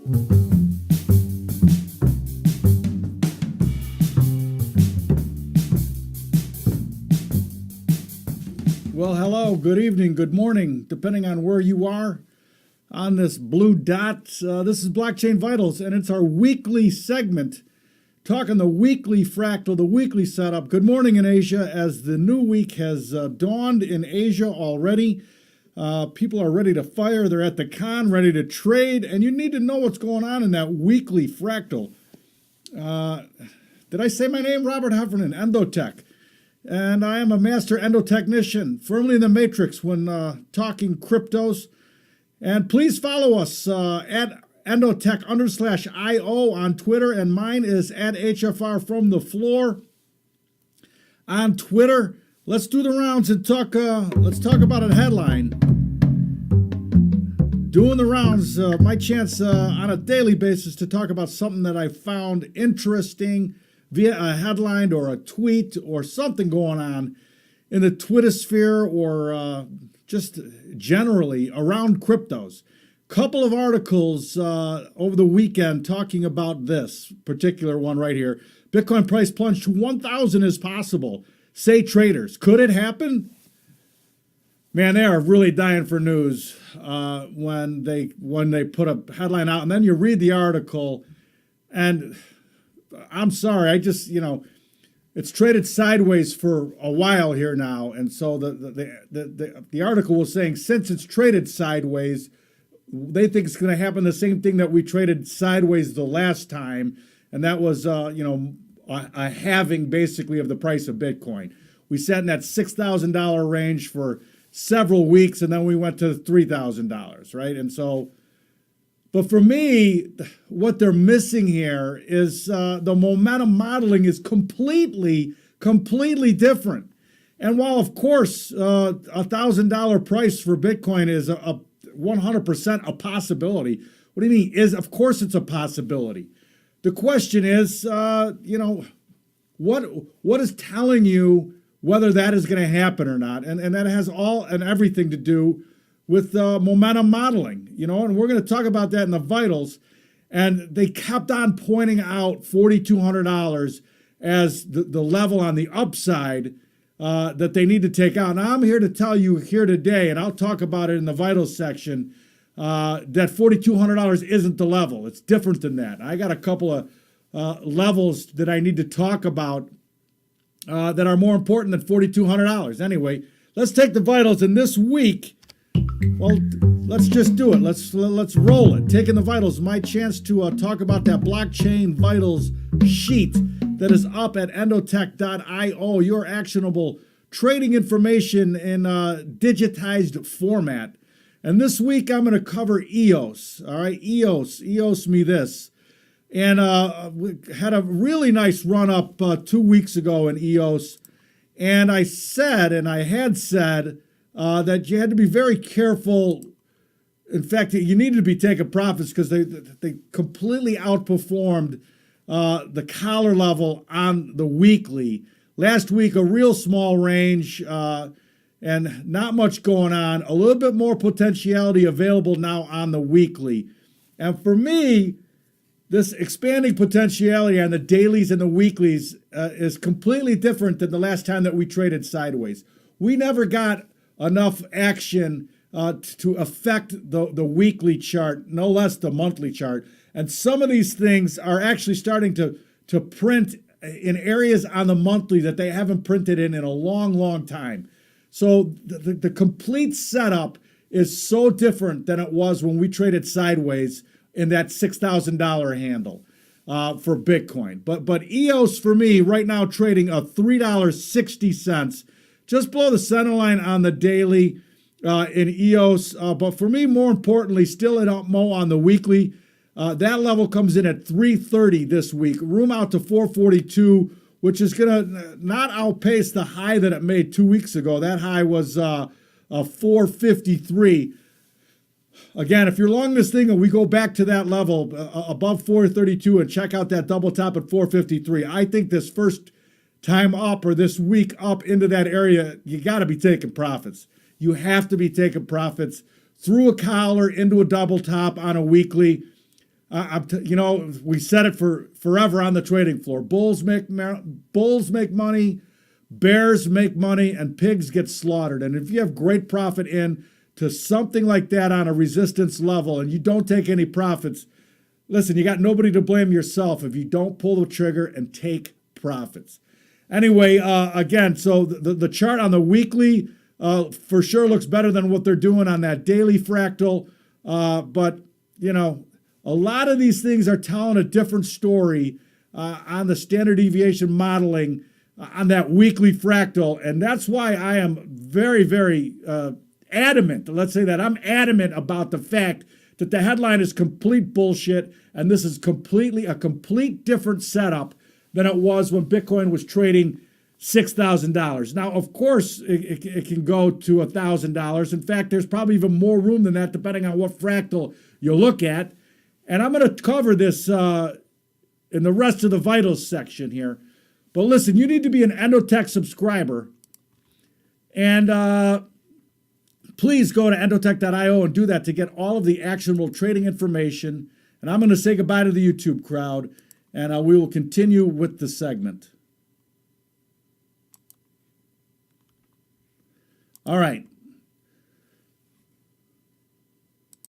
Well, hello, good evening, good morning, depending on where you are on this blue dot. This is Blockchain Vitals, and it's our weekly segment, talking the weekly fractal, the weekly setup. Good morning in Asia, as the new week has dawned in Asia already. People are ready to fire. They're at the con, ready to trade, and you need to know what's going on in that weekly fractal. Did I say my name? Robert Heffernan, EndoTech. And I am a master endotechnician, firmly in the matrix when talking cryptos. And please follow us at EndoTech_IO on Twitter, and mine is at HFR from the floor on Twitter. Let's do the rounds and talk. Let's talk about a headline. Doing the rounds, my chance on a daily basis to talk about something that I found interesting via a headline or a tweet or something going on in the Twitter sphere or just generally around cryptos. Couple of articles over the weekend talking about this particular one right here. Bitcoin price plunged to 1,000 is possible, say traders. Could it happen? Man, they are really dying for news when they put a headline out, and then you read the article, and I'm sorry, I just, it's traded sideways for a while here now, and so the article was saying since it's traded sideways, they think it's going to happen the same thing that we traded sideways the last time, and that was a halving basically of the price of Bitcoin. We sat in that $6,000 range for several weeks, and then we went to $3,000, right? And so, but for me, what they're missing here is the momentum modeling is completely different. And while, of course, $1,000 price for Bitcoin is a 100% a possibility. What do you mean? Of course it's a possibility. The question is, what is telling you whether that is going to happen or not? And that has all and everything to do with momentum modeling, and we're going to talk about that in the vitals. And they kept on pointing out $4,200 as the level on the upside that they need to take out. Now, I'm here to tell you here today, and I'll talk about it in the vitals section, that $4,200 isn't the level. It's different than that. I got a couple of levels that I need to talk about that are more important than $4,200. Anyway, let's take the vitals. And this week, well, let's just do it. Let's roll it. Taking the vitals, my chance to talk about that blockchain vitals sheet that is up at endotech.io, your actionable trading information in digitized format. And this week I'm going to cover EOS. All right, EOS me this. And we had a really nice run up 2 weeks ago in EOS. And I had said that you had to be very careful. In fact, you needed to be taking profits because they completely outperformed the collar level on the weekly. Last week, a real small range and not much going on. A little bit more potentiality available now on the weekly. And for me, this expanding potentiality on the dailies and the weeklies is completely different than the last time that we traded sideways. We never got enough action to affect the weekly chart, no less the monthly chart. And some of these things are actually starting to print in areas on the monthly that they haven't printed in a long time. So the complete setup is so different than it was when we traded sideways in that $6,000 handle for Bitcoin. But EOS for me right now trading a $3.60, just below the center line on the daily in EOS. But for me, more importantly, still at Mo on the weekly. That level comes in at 330 this week. Room out to 442, which is going to not outpace the high that it made 2 weeks ago. That high was 453. Again, if you're long this thing and we go back to that level above 432 and check out that double top at 453, I think this first time up or this week up into that area, you got to be taking profits. You have to be taking profits through a collar into a double top on a weekly. We said it for forever on the trading floor. Bulls make money, bears make money, and pigs get slaughtered. And if you have great profit in to something like that on a resistance level and you don't take any profits, listen, you got nobody to blame yourself if you don't pull the trigger and take profits. Anyway, again, so the chart on the weekly for sure looks better than what they're doing on that daily fractal. But, a lot of these things are telling a different story on the standard deviation modeling on that weekly fractal. And that's why I am very, very adamant. Let's say that I'm adamant about the fact that the headline is complete bullshit. And this is a complete different setup than it was when Bitcoin was trading $6,000. Now, of course, it can go to $1,000. In fact, there's probably even more room than that, depending on what fractal you look at. And I'm going to cover this in the rest of the vitals section here. But listen, you need to be an EndoTech subscriber. And please go to endotech.io and do that to get all of the actionable trading information. And I'm going to say goodbye to the YouTube crowd, and we will continue with the segment. All right.